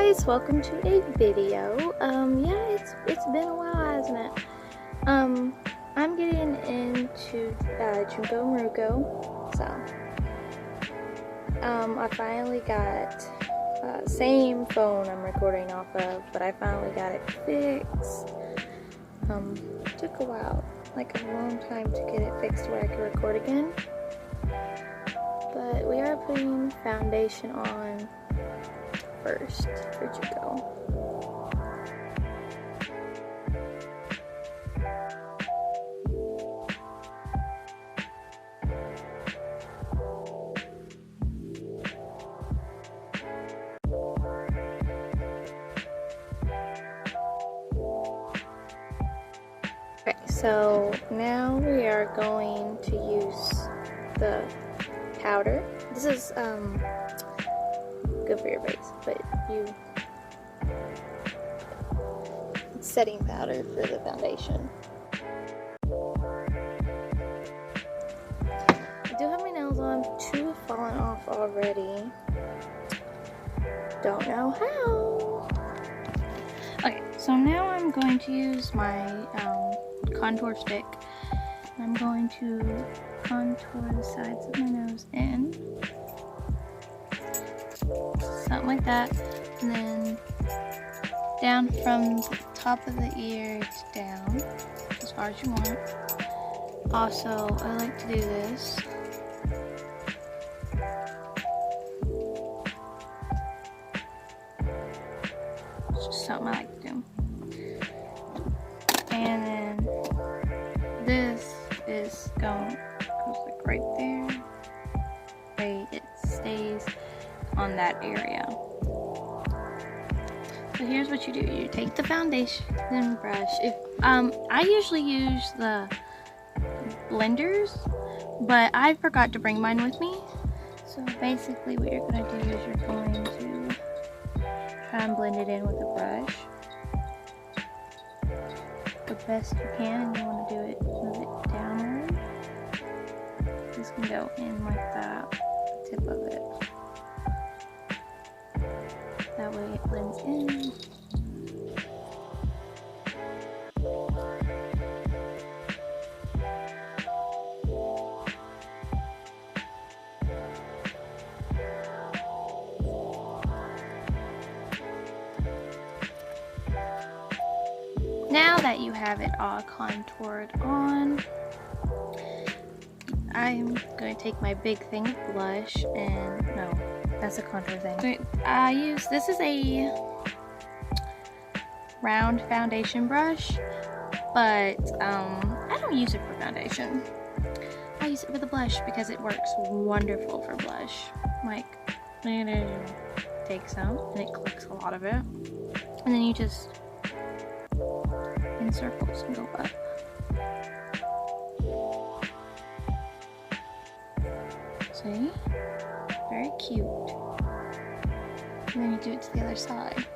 guys, welcome to a video. Yeah, it's been a while, hasn't it? I'm getting into junko mukuro, so I finally got same phone I'm recording off of, but I finally got it fixed. Took a while, like a long time to get it fixed where I could record again. But we are putting foundation on first for junko. Okay, so now we are going to use the powder. This is good for your face, but it's setting powder for the foundation. I do have my nails on. 2 have fallen off already. Don't know how. Okay, so now I'm going to use my contour stick. I'm going to contour the sides of my nose in. Something like that. And then down from the top of the ear down, as far as you want. Also, I like to do this. It's just something I like to do. And then this is goes like right there. Right, it stays on that area. So here's what you do. You take the foundation brush. If I usually use the blenders, but I forgot to bring mine with me. So basically what you're going to do is you're going to try and blend it in with a brush the best you can, and you want to do it, move it downward. This can go in like that, the tip of it. That way it blends in. Now that you have it all contoured on, I'm going to take my big thing of blush and, no, that's a contour thing. This is a round foundation brush, but I don't use it for foundation. I use it with a blush because it works wonderful for blush. Like, take some and it collects a lot of it, and then you just in circles and go up. See? Very cute. And then you do it to the other side.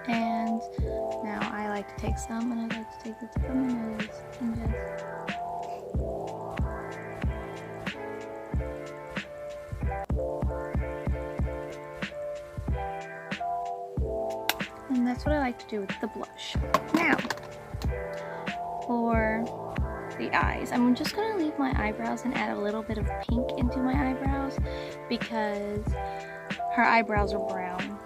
And now I like to take some, and I like to take the tip of my nose and just and that's what I like to do with the blush. Now, for the eyes, I'm just going to leave my eyebrows and add a little bit of pink into my eyebrows because her eyebrows are brown.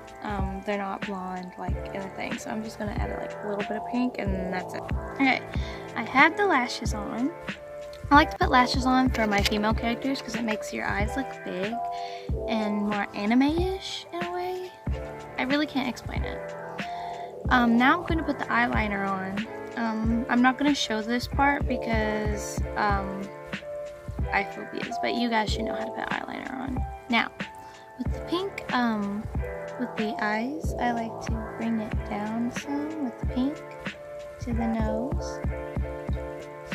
They're not blonde like in the thing, so I'm just going to add like a little bit of pink, and that's it. Okay, I have the lashes on. I like to put lashes on for my female characters because it makes your eyes look big and more anime-ish in a way. I really can't explain it. Now I'm going to put the eyeliner on. I'm not going to show this part because eye phobias, but you guys should know how to put eyeliner on. Now, with the pink, with the eyes, I like to bring it down some with the pink to the nose.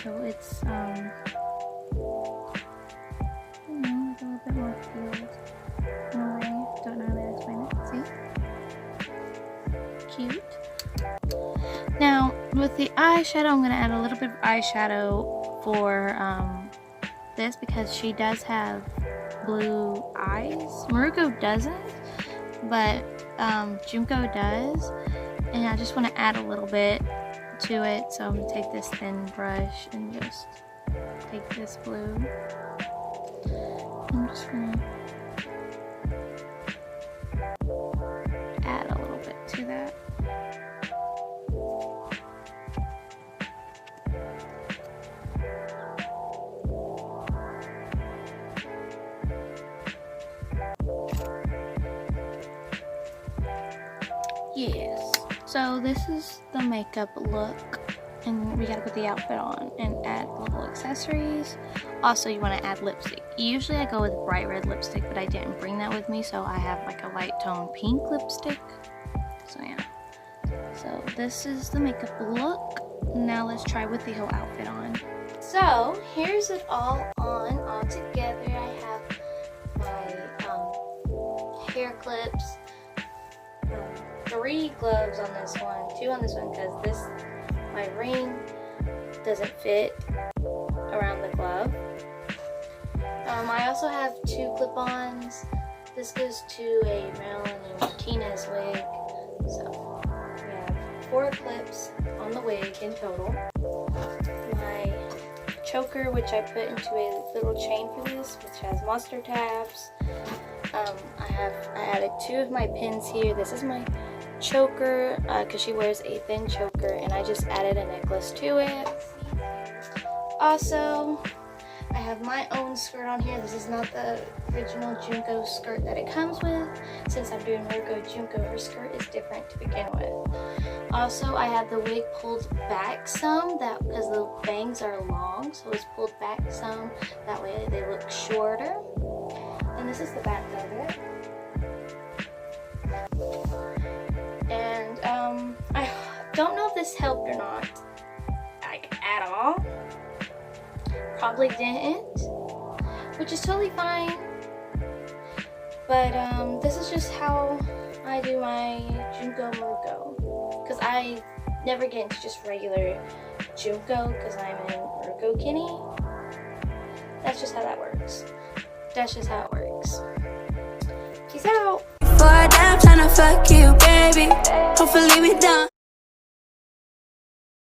So it's, you know, like a little bit more peeled in a way. Don't know how to explain it. See? Cute. Now, with the eyeshadow, I'm going to add a little bit of eyeshadow for this because she does have blue eyes. Maruko doesn't, but Junko does. And I just want to add a little bit to it. So I'm going to take this thin brush and just take this blue. I'm just going to add a little bit to that. Yes, so this is the makeup look, and we gotta put the outfit on and add little accessories. Also, you want to add lipstick. Usually I go with bright red lipstick, but I didn't bring that with me, so I have like a light tone pink lipstick. So yeah, so this is the makeup look. Now let's try with the whole outfit on. So here's it all on, all together. I have my hair clips, 3 gloves on this one, 2 on this one because my ring doesn't fit around the glove. I also have 2 clip-ons. This goes to a Marilyn Martinez wig. So we have 4 clips on the wig in total. My choker, which I put into a little chain for this, which has monster tabs. I added 2 of my pins here. This is my choker because she wears a thin choker, and I just added a necklace to it. Also, I have my own skirt on here. This is not the original Junko skirt that it comes with. Since I'm doing Maruko Junko, her skirt is different to begin with. Also, I have the wig pulled back some, because the bangs are long, so it's pulled back some. That way they look shorter. And this is the back of it. And I don't know if this helped or not, like at all. Probably didn't, which is totally fine. But this is just how I do my Junko Maruko, because I never get into just regular Junko because I'm in Maruko Kenny. That's just how that works. That's just how it works. Peace out. For a damn tryna fuck you, baby. Hopefully we done.